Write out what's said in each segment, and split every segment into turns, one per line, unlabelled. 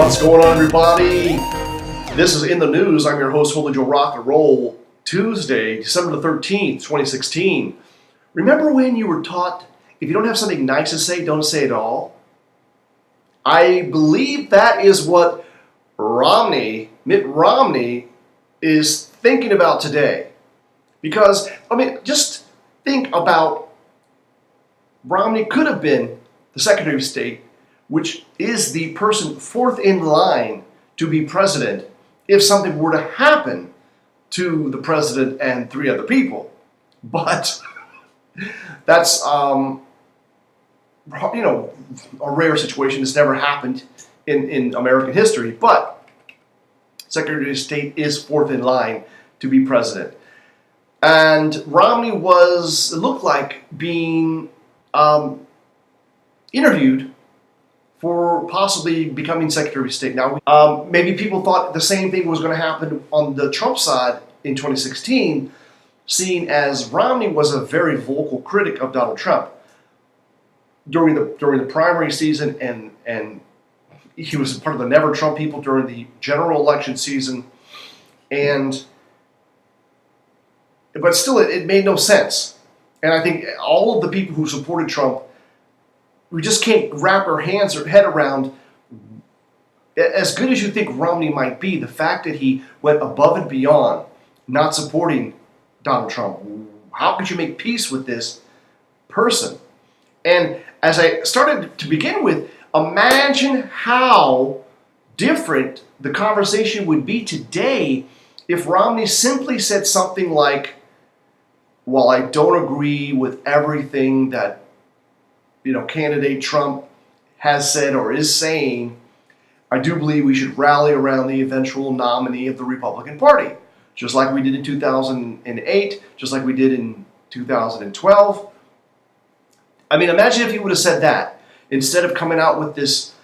What's going on, everybody? This is In The News. I'm your host, Holy Joe Rock and Roll. Tuesday, December the 13th, 2016. Remember when you were taught, if you don't have something nice to say, don't say it at all? I believe that is what Mitt Romney, is thinking about today. Because, just think about Romney could have been the Secretary of State, which is the person fourth in line to be president if something were to happen to the president and three other people. But that's, a rare situation. It's never happened in American history. But Secretary of State is fourth in line to be president. And Romney it looked like being interviewed for possibly becoming Secretary of State. Now, maybe people thought the same thing was going to happen on the Trump side in 2016, seeing as Romney was a very vocal critic of Donald Trump during the primary season, and he was part of the Never Trump people during the general election season, but still, it made no sense. And I think all of the people who supported Trump, we just can't wrap our hands or head around, as good as you think Romney might be, the fact that he went above and beyond not supporting Donald Trump. How could you make peace with this person? And as I started to begin with, imagine how different the conversation would be today if Romney simply said something like, "While I don't agree with everything that candidate Trump has said or is saying, I do believe we should rally around the eventual nominee of the Republican Party, just like we did in 2008, just like we did in 2012. Imagine if he would have said that instead of coming out with this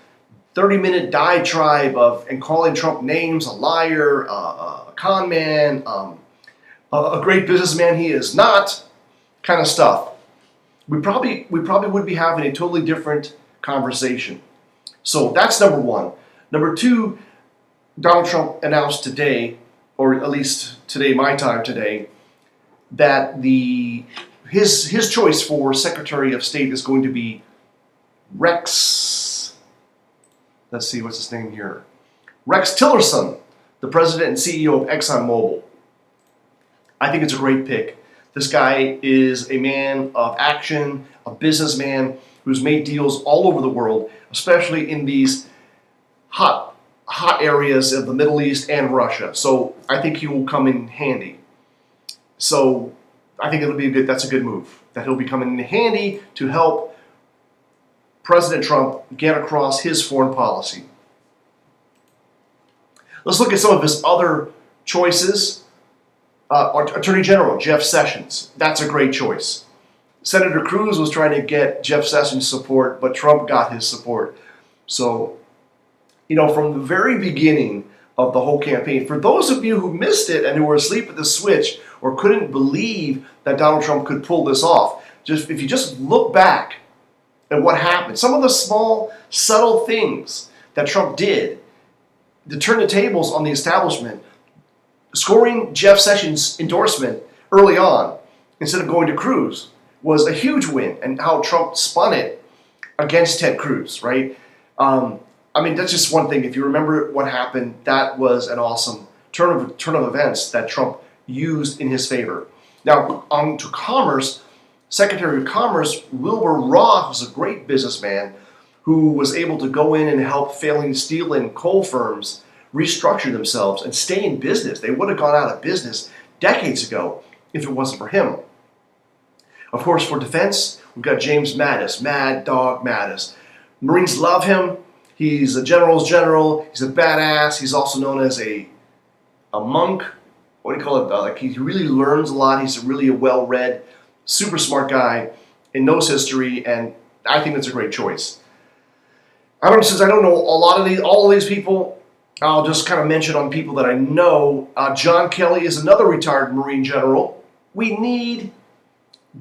30-minute diatribe and calling Trump names, a liar, a con man, a great businessman he is not, kind of stuff. We probably would be having a totally different conversation. So that's number one. Number two, Donald Trump announced today, or at least today, my time today, that his choice for Secretary of State is going to be Rex. Let's see, what's his name here? Rex Tillerson, the president and CEO of ExxonMobil. I think it's a great pick. This guy is a man of action, a businessman who's made deals all over the world, especially in these hot areas of the Middle East and Russia. So I think he will come in handy. So I think that's a good move, that he'll be coming in handy to help President Trump get across his foreign policy. Let's look at some of his other choices. Attorney General Jeff Sessions, that's a great choice. Senator Cruz was trying to get Jeff Sessions' support, but Trump got his support. So, from the very beginning of the whole campaign, for those of you who missed it and who were asleep at the switch or couldn't believe that Donald Trump could pull this off, if you just look back at what happened, some of the small, subtle things that Trump did to turn the tables on the establishment, scoring Jeff Sessions' endorsement early on instead of going to Cruz was a huge win, and how Trump spun it against Ted Cruz, right? That's just one thing. If you remember what happened, that was an awesome turn of events that Trump used in his favor. Now, on to commerce. Secretary of Commerce Wilbur Ross was a great businessman who was able to go in and help failing steel and coal firms restructure themselves and stay in business. They would have gone out of business decades ago if it wasn't for him. Of course, for defense, we've got James Mattis, Mad Dog Mattis. Marines love him. He's a general's general. He's a badass. He's also known as a monk. What do you call it? He really learns a lot. He's really a well-read, super smart guy and knows history, and I think that's a great choice. Since I don't know all of these people, I'll just kind of mention on people that I know. John Kelly is another retired Marine general. We need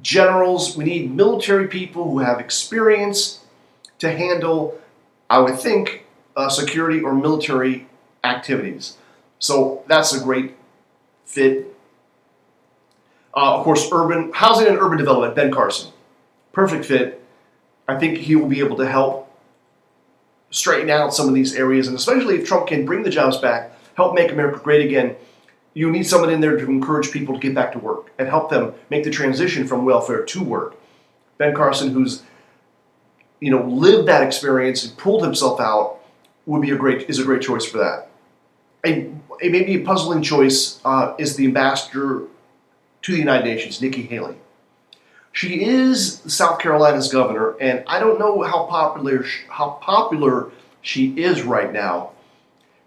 generals, we need military people who have experience to handle, I would think, security or military activities. So that's a great fit. Of course, urban housing and urban development, Ben Carson. Perfect fit. I think he will be able to help straighten out some of these areas, and especially if Trump can bring the jobs back, help make America great again, you need someone in there to encourage people to get back to work and help them make the transition from welfare to work. Ben Carson, who's lived that experience and pulled himself out, is a great choice for that. A maybe a puzzling choice is the ambassador to the United Nations, Nikki Haley. She is South Carolina's governor, and I don't know how popular she is right now.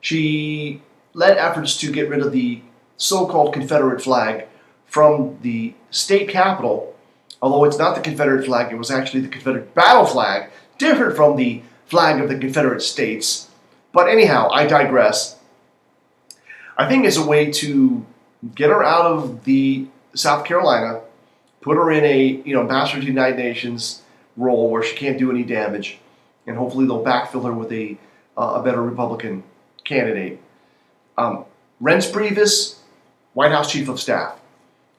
She led efforts to get rid of the so-called Confederate flag from the state capitol, although it's not the Confederate flag, it was actually the Confederate battle flag, different from the flag of the Confederate States. But anyhow, I digress. I think it's a way to get her out of the South Carolina, put her in a ambassador to the United Nations role where she can't do any damage, and hopefully they'll backfill her with a better Republican candidate. Reince Priebus, White House Chief of Staff.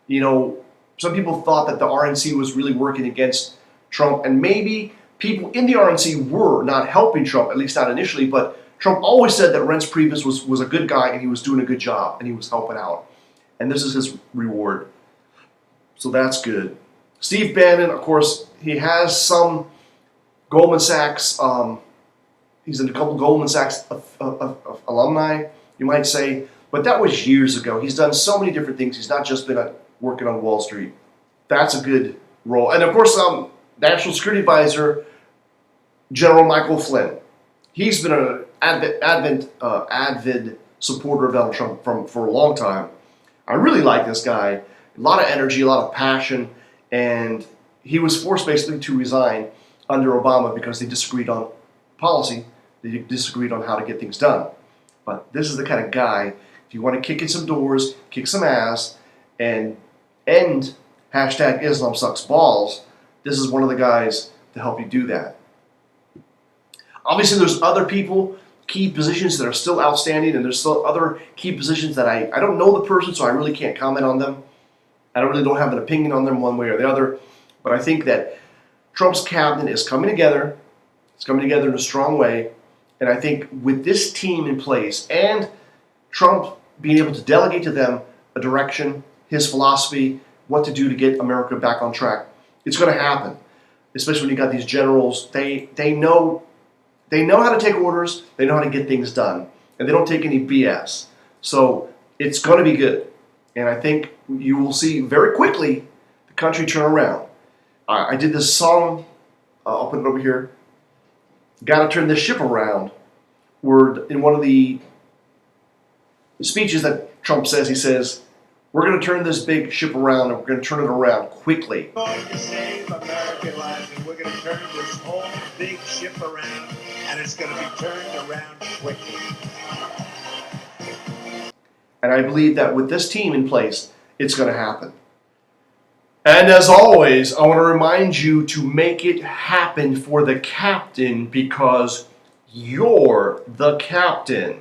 Some people thought that the RNC was really working against Trump, and maybe people in the RNC were not helping Trump, at least not initially, but Trump always said that Reince Priebus was a good guy and he was doing a good job and he was helping out. And this is his reward. So that's good. Steve Bannon, of course, he has some Goldman Sachs, he's in a couple Goldman Sachs alumni, you might say, but that was years ago. He's done so many different things. He's not just been working on Wall Street. That's a good role. And of course, National Security Advisor, General Michael Flynn. He's been an avid supporter of Donald Trump for a long time. I really like this guy. A lot of energy, a lot of passion, and he was forced basically to resign under Obama because they disagreed on policy. They disagreed on how to get things done. But this is the kind of guy, if you want to kick in some doors, kick some ass, and end hashtag Islam sucks balls, this is one of the guys to help you do that. Obviously, there's other people, key positions that are still outstanding, and there's still other key positions that I don't know the person, so I really can't comment on them. I don't have an opinion on them one way or the other, but I think that Trump's cabinet is coming together. It's coming together in a strong way, and I think with this team in place and Trump being able to delegate to them a direction, his philosophy, what to do to get America back on track, it's going to happen. Especially when you got these generals, they know how to take orders, they know how to get things done, and they don't take any BS. So it's going to be good. And I think you will see very quickly the country turn around. I did this song, I'll put it over here, Gotta Turn This Ship Around, where in one of the speeches that Trump says, he says, we're going to turn this big ship around, and we're going to turn it around quickly.
We're going to save American lives, and we're going to turn this whole big ship around, and it's going to be turned around quickly.
And I believe that with this team in place, it's going to happen. And as always, I want to remind you to make it happen for the captain, because you're the captain.